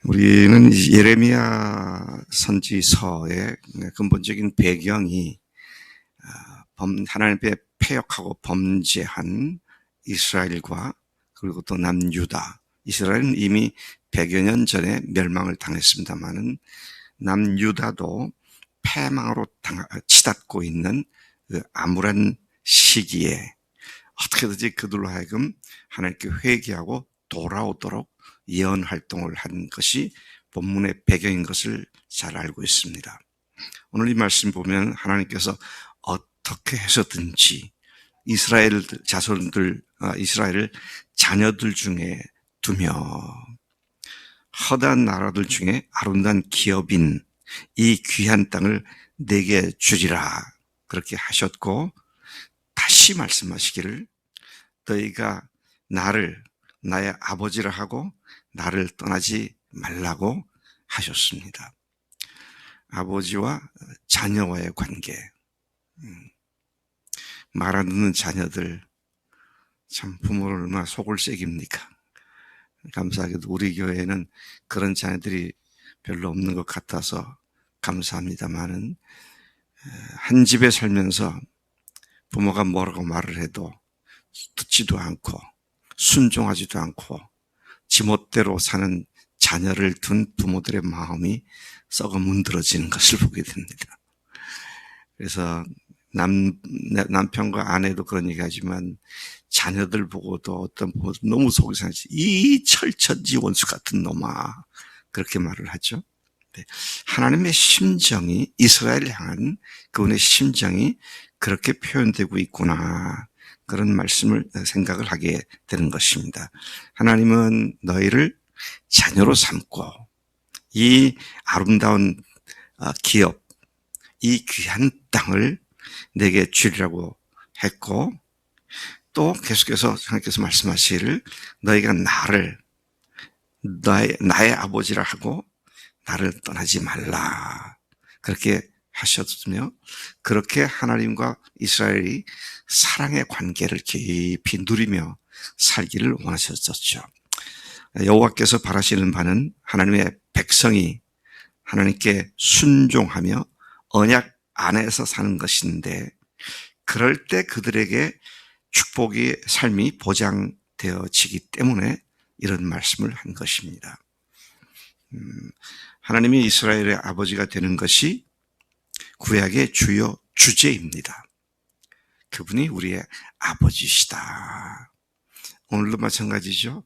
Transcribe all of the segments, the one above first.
우리는 예레미야 선지서의 근본적인 배경이 하나님의 패역하고 범죄한 이스라엘과 그리고 또 남유다. 이스라엘은 이미 100여 년 전에 멸망을 당했습니다마는 남유다도 패망으로 치닫고 있는 그 암울한 시기에 어떻게든지 그들로 하여금 하나님께 회개하고 돌아오도록 예언 활동을 한 것이 본문의 배경인 것을 잘 알고 있습니다. 오늘 이 말씀 보면 하나님께서 어떻게 해서든지 이스라엘 자녀들 중에 두며 허다한 나라들 중에 아름다운 기업인 이 귀한 땅을 내게 주리라 그렇게 하셨고, 다시 말씀하시기를 너희가 나를 나의 아버지라 하고 나를 떠나지 말라고 하셨습니다. 아버지와 자녀와의 관계, 말 안 듣는 자녀들, 참 부모를 얼마나 속을 새깁니까? 감사하게도 우리 교회에는 그런 자녀들이 별로 없는 것 같아서 감사합니다만은, 한 집에 살면서 부모가 뭐라고 말을 해도 듣지도 않고 순종하지도 않고 지멋대로 사는 자녀를 둔 부모들의 마음이 썩어 문드러지는 것을 보게 됩니다. 그래서 남편과 아내도 그런 얘기하지만 자녀들 보고도 어떤 부모도 너무 속이 상하지. 이 철천지 원수 같은 놈아, 그렇게 말을 하죠. 하나님의 심정이, 이스라엘을 향한 그분의 심정이 그렇게 표현되고 있구나, 그런 말씀을 생각을 하게 되는 것입니다. 하나님은 너희를 자녀로 삼고 이 아름다운 기업, 이 귀한 땅을 내게 주리라고 했고, 또 계속해서 하나님께서 말씀하시기를 너희가 나를 나의 아버지라 하고 나를 떠나지 말라 그렇게 하셨으며, 그렇게 하나님과 이스라엘이 사랑의 관계를 깊이 누리며 살기를 원하셨었죠. 여호와께서 바라시는 바는 하나님의 백성이 하나님께 순종하며 언약 안에서 사는 것인데, 그럴 때 그들에게 축복의 삶이 보장되어지기 때문에 이런 말씀을 한 것입니다. 하나님이 이스라엘의 아버지가 되는 것이 구약의 주요 주제입니다. 그분이 우리의 아버지시다. 오늘도 마찬가지죠.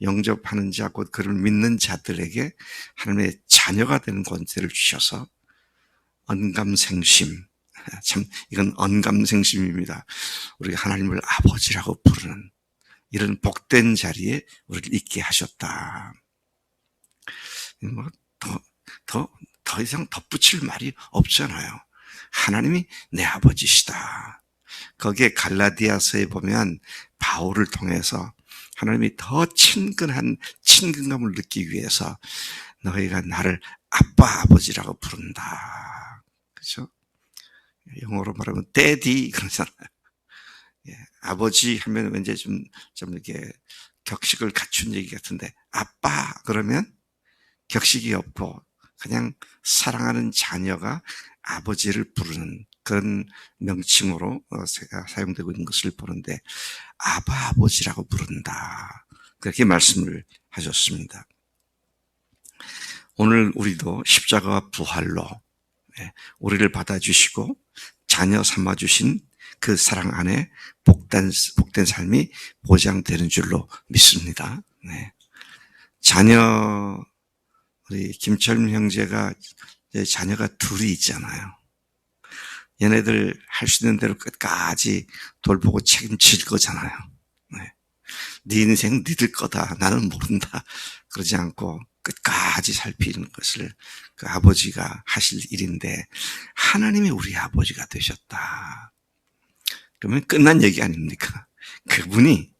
영접하는 자, 곧 그를 믿는 자들에게 하나님의 자녀가 되는 권세를 주셔서 언감생심, 참 이건 언감생심입니다. 우리가 하나님을 아버지라고 부르는 이런 복된 자리에 우리를 있게 하셨다. 더 이상 덧붙일 말이 없잖아요. 하나님이 내 아버지시다. 거기에 갈라디아서에 보면 바울을 통해서 하나님이 더 친근한 친근감을 느끼기 위해서 너희가 나를 아빠 아버지라고 부른다. 그렇죠? 영어로 말하면 daddy 그러잖아요. 예, 아버지 하면 왠지 좀 이렇게 격식을 갖춘 얘기 같은데, 아빠 그러면 격식이 없고 그냥 사랑하는 자녀가 아버지를 부르는 그런 명칭으로 사용되고 있는 것을 보는데, 아버지라고 부른다 그렇게 말씀을 하셨습니다. 오늘 우리도 십자가와 부활로 우리를 받아주시고 자녀 삼아주신 그 사랑 안에 복된 삶이 보장되는 줄로 믿습니다. 자녀, 우리 김철민 형제가 자녀가 둘이 있잖아요. 얘네들 할 수 있는 대로 끝까지 돌보고 책임질 거잖아요. 네 인생 니들 거다, 나는 모른다 그러지 않고 끝까지 살피는 것을 그 아버지가 하실 일인데, 하나님이 우리 아버지가 되셨다 그러면 끝난 얘기 아닙니까? 그분이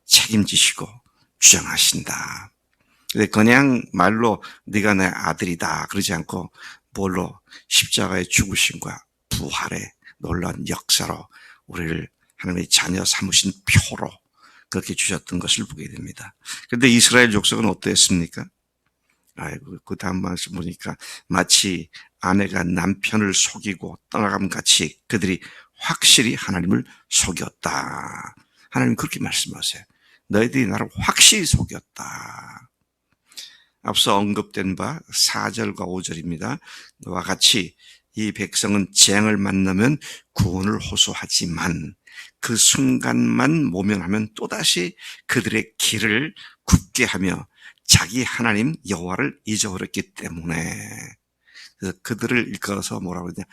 책임지시고 주장하신다. 그냥 말로 네가 내 아들이다 그러지 않고 뭘로, 십자가의 죽으심과 부활의 놀라운 역사로 우리를 하나님의 자녀 삼으신 표로 그렇게 주셨던 것을 보게 됩니다. 그런데 이스라엘 족속은 어떠했습니까? 아이고, 그 다음 말씀 보니까 마치 아내가 남편을 속이고 떠나감 같이 그들이 확실히 하나님을 속였다. 하나님 그렇게 말씀하세요. 너희들이 나를 확실히 속였다. 앞서 언급된 바 4절과 5절입니다. 너와 같이 이 백성은 재앙을 만나면 구원을 호소하지만 그 순간만 모면하면 또다시 그들의 길을 굽게 하며 자기 하나님 여호와를 잊어버렸기 때문에, 그래서 그들을 일컬어서 뭐라고 그러냐,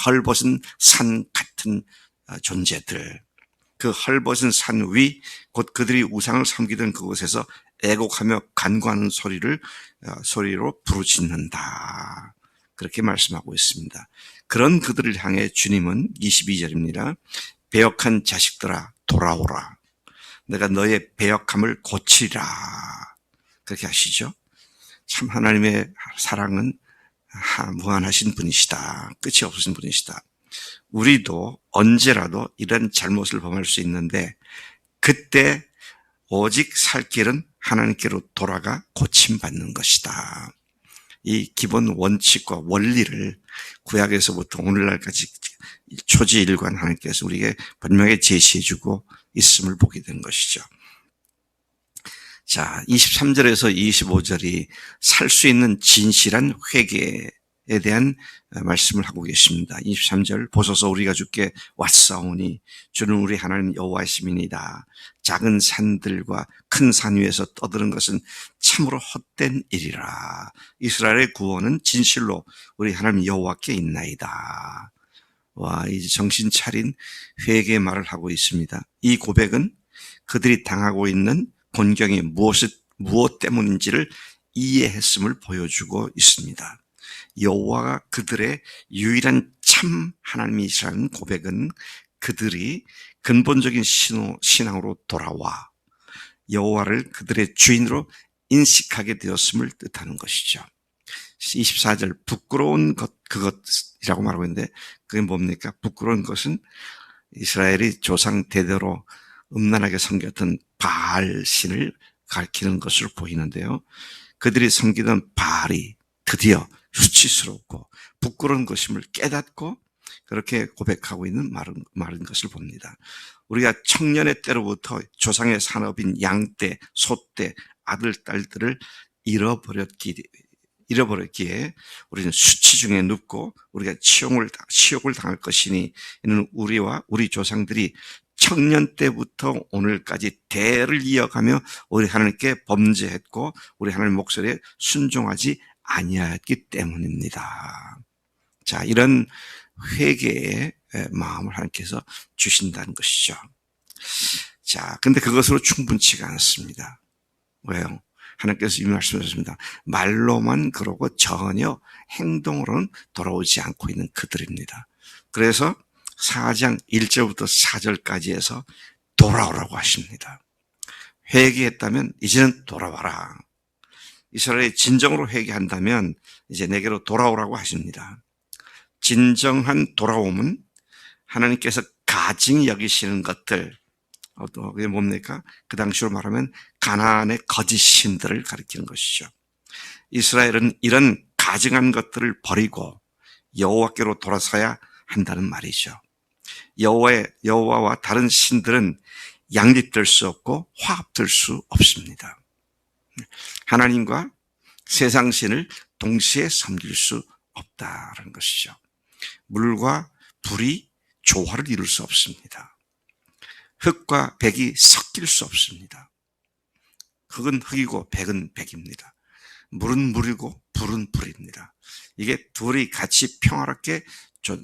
헐벗은 산 같은 존재들. 그 헐벗은 산 위, 곧 그들이 우상을 섬기던 그곳에서 애곡하며 간구하는 소리로 부르짖는다. 그렇게 말씀하고 있습니다. 그런 그들을 향해 주님은 22절입니다. 배역한 자식들아 돌아오라. 내가 너의 배역함을 고치리라. 그렇게 하시죠. 참 하나님의 사랑은 무한하신 분이시다. 끝이 없으신 분이시다. 우리도 언제라도 이런 잘못을 범할 수 있는데 그때 오직 살 길은 하나님께로 돌아가 고침받는 것이다. 이 기본 원칙과 원리를 구약에서부터 오늘날까지 초지일관 하나님께서 우리에게 분명히 제시해주고 있음을 보게 된 것이죠. 자, 23절에서 25절이 살 수 있는 진실한 회개에 대한 말씀을 하고 계십니다. 23절 보소서 우리가 주께 왔사오니 주는 우리 하나님 여호와이심이니이다. 작은 산들과 큰 산 위에서 떠드는 것은 참으로 헛된 일이라. 이스라엘의 구원은 진실로 우리 하나님 여호와께 있나이다. 와, 이제 정신 차린 회개의 말을 하고 있습니다. 이 고백은 그들이 당하고 있는 곤경이 무엇 때문인지를 이해했음을 보여주고 있습니다. 여호와가 그들의 유일한 참 하나님이시라는 고백은 그들이 근본적인 신앙으로 돌아와 여호와를 그들의 주인으로 인식하게 되었음을 뜻하는 것이죠. 24절 부끄러운 그것이라고 말하고 있는데 그게 뭡니까? 부끄러운 것은 이스라엘이 조상 대대로 음란하게 섬겼던 바알 신을 가리키는 것으로 보이는데요. 그들이 섬기던 바알이 드디어 수치스럽고 부끄러운 것임을 깨닫고 그렇게 고백하고 있는 말인 것을 봅니다. 우리가 청년의 때로부터 조상의 산업인 양떼, 소떼, 아들, 딸들을 잃어버렸기에 우리는 수치 중에 눕고 우리가 치욕을 당할 것이니 이는 우리와 우리 조상들이 청년 때부터 오늘까지 대를 이어가며 우리 하나님께 범죄했고 우리 하나님 목소리에 순종하지 아니하였기 때문입니다. 자, 이런 회개의 마음을 하나님께서 주신다는 것이죠. 자, 근데 그것으로 충분치가 않습니다. 왜요? 하나님께서 이 말씀하셨습니다. 말로만 그러고 전혀 행동으로는 돌아오지 않고 있는 그들입니다. 그래서 4장 1절부터 4절까지 해서 돌아오라고 하십니다. 회개했다면 이제는 돌아와라. 이스라엘이 진정으로 회개한다면 이제 내게로 돌아오라고 하십니다. 진정한 돌아옴은 하나님께서 가증히 여기시는 것들, 그게 뭡니까? 그 당시로 말하면 가나안의 거짓 신들을 가리키는 것이죠. 이스라엘은 이런 가증한 것들을 버리고 여호와께로 돌아서야 한다는 말이죠. 여호와와 다른 신들은 양립될 수 없고 화합될 수 없습니다. 하나님과 세상 신을 동시에 섬길 수 없다는 것이죠. 물과 불이 조화를 이룰 수 없습니다. 흙과 백이 섞일 수 없습니다. 흙은 흙이고 백은 백입니다. 물은 물이고 불은 불입니다. 이게 둘이 같이 평화롭게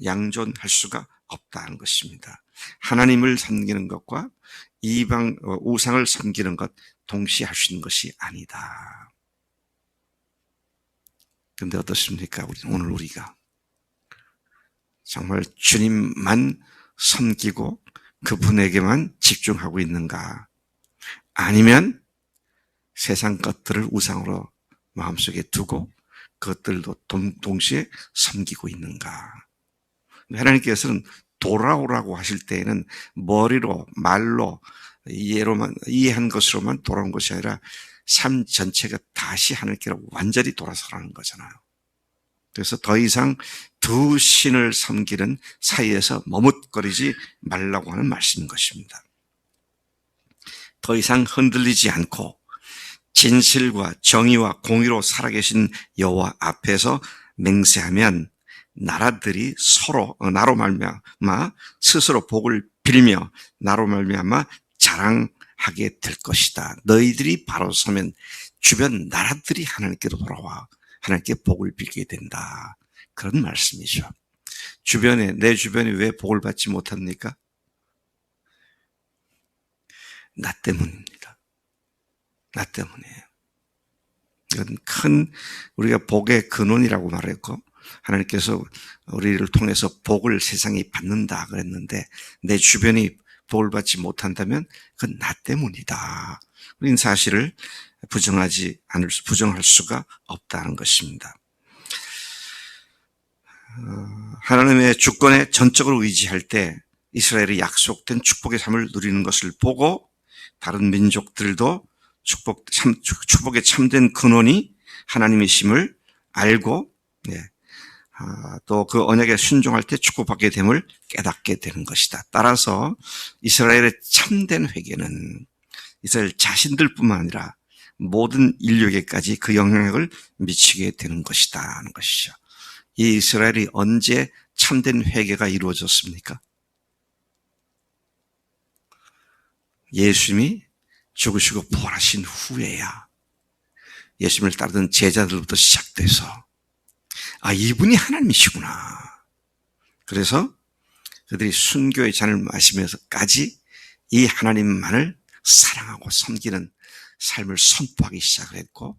양존할 수가 없다는 것입니다. 하나님을 섬기는 것과 이방 우상을 섬기는 것 동시에 할 수 있는 것이 아니다. 그런데 어떻습니까? 오늘 우리가 정말 주님만 섬기고 그분에게만 집중하고 있는가? 아니면 세상 것들을 우상으로 마음속에 두고 그것들도 동시에 섬기고 있는가? 하나님께서는 돌아오라고 하실 때에는 머리로 말로 이해한 것으로만 돌아온 것이 아니라 삶 전체가 다시 하나님께로 완전히 돌아서라는 거잖아요. 그래서 더 이상 두 신을 섬기는 사이에서 머뭇거리지 말라고 하는 말씀인 것입니다. 더 이상 흔들리지 않고 진실과 정의와 공의로 살아계신 여호와 앞에서 맹세하면 나라들이 서로 나로 말미암아 스스로 복을 빌며 나로 말미암아 자랑하게 될 것이다. 너희들이 바로 서면 주변 나라들이 하나님께로 돌아와 하나님께 복을 빌게 된다. 그런 말씀이죠. 내 주변에 왜 복을 받지 못합니까? 나 때문입니다. 나 때문이에요. 이건 큰 우리가 복의 근원이라고 말했고 하나님께서 우리를 통해서 복을 세상이 받는다 그랬는데 내 주변이 복을 받지 못한다면 그건 나 때문이다. 우리는 사실을 부정할 수가 없다는 것입니다. 하나님의 주권에 전적으로 의지할 때 이스라엘이 약속된 축복의 삶을 누리는 것을 보고 다른 민족들도 축복의 참된 근원이 하나님이심을 알고 또 그 언약에 순종할 때 축복받게 됨을 깨닫게 되는 것이다. 따라서 이스라엘의 참된 회개는 이스라엘 자신들뿐만 아니라 모든 인류에게까지 그 영향력을 미치게 되는 것이다 하는 것이죠. 이 이스라엘이 언제 참된 회개가 이루어졌습니까? 예수님이 죽으시고 부활하신 후에야 예수님을 따르던 제자들부터 시작돼서 이분이 하나님이시구나. 그래서 그들이 순교의 잔을 마시면서까지 이 하나님만을 사랑하고 섬기는 삶을 선포하기 시작을 했고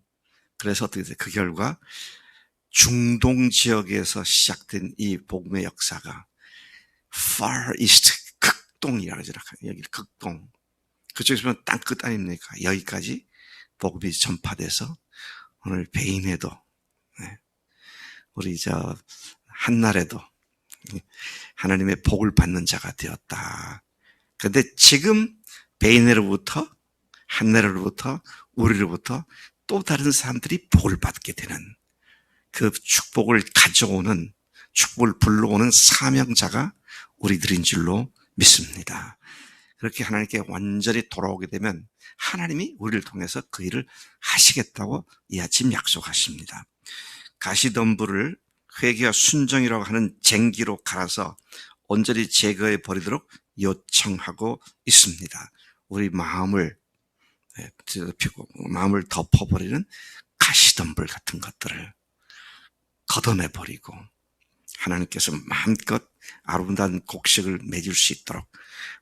그래서 어떻게 돼요? 그 결과 중동 지역에서 시작된 이 복음의 역사가 Far East 극동이라고 하죠. 여기 극동. 그쪽에서 보면 땅끝 아닙니까? 여기까지 복음이 전파돼서 오늘 베인에도 우리 한날에도 하나님의 복을 받는 자가 되었다. 그런데 지금 베인으로부터 한날로부터 우리로부터 또 다른 사람들이 복을 받게 되는 그 축복을 가져오는 축복을 불러오는 사명자가 우리들인 줄로 믿습니다. 그렇게 하나님께 완전히 돌아오게 되면 하나님이 우리를 통해서 그 일을 하시겠다고 이 아침 약속하십니다. 가시덤불을 회개와 순정이라고 하는 쟁기로 갈아서 온전히 제거해 버리도록 요청하고 있습니다. 우리 마음을 덮어버리는 가시덤불 같은 것들을 걷어내버리고 하나님께서 마음껏 아름다운 곡식을 맺을 수 있도록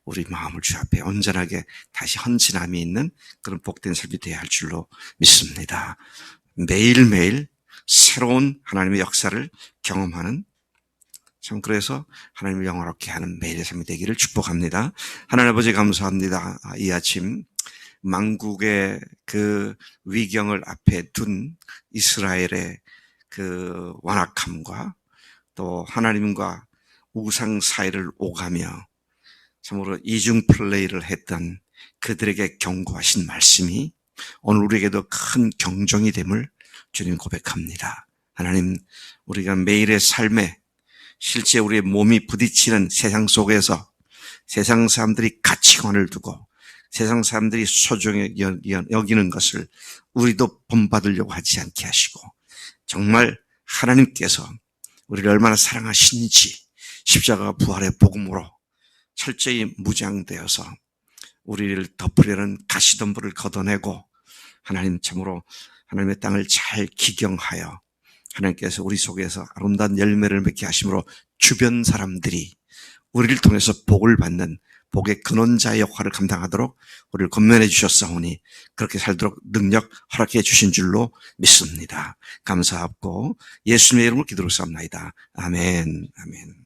우리 마음을 주 앞에 온전하게 다시 헌신함이 있는 그런 복된 삶이 되어야 할 줄로 믿습니다. 매일매일 새로운 하나님의 역사를 경험하는 참 그래서 하나님을 영화롭게 하는 매일의 삶이 되기를 축복합니다. 하나님 아버지 감사합니다. 이 아침 만국의 그 위경을 앞에 둔 이스라엘의 그 완악함과 또 하나님과 우상 사이를 오가며 참으로 이중 플레이를 했던 그들에게 경고하신 말씀이 오늘 우리에게도 큰 경종이 됨을 주님 고백합니다. 하나님, 우리가 매일의 삶에 실제 우리의 몸이 부딪히는 세상 속에서 세상 사람들이 가치관을 두고 세상 사람들이 소중히 여기는 것을 우리도 본받으려고 하지 않게 하시고 정말 하나님께서 우리를 얼마나 사랑하시는지 십자가 부활의 복음으로 철저히 무장되어서 우리를 덮으려는 가시덤불을 걷어내고 하나님 참으로 하나님의 땅을 잘 기경하여 하나님께서 우리 속에서 아름다운 열매를 맺게 하심으로 주변 사람들이 우리를 통해서 복을 받는 복의 근원자의 역할을 감당하도록 우리를 권면해 주셨사오니 그렇게 살도록 능력 허락해 주신 줄로 믿습니다. 감사하고 예수님의 이름으로 기도로 삼나이다. 아멘. 아멘.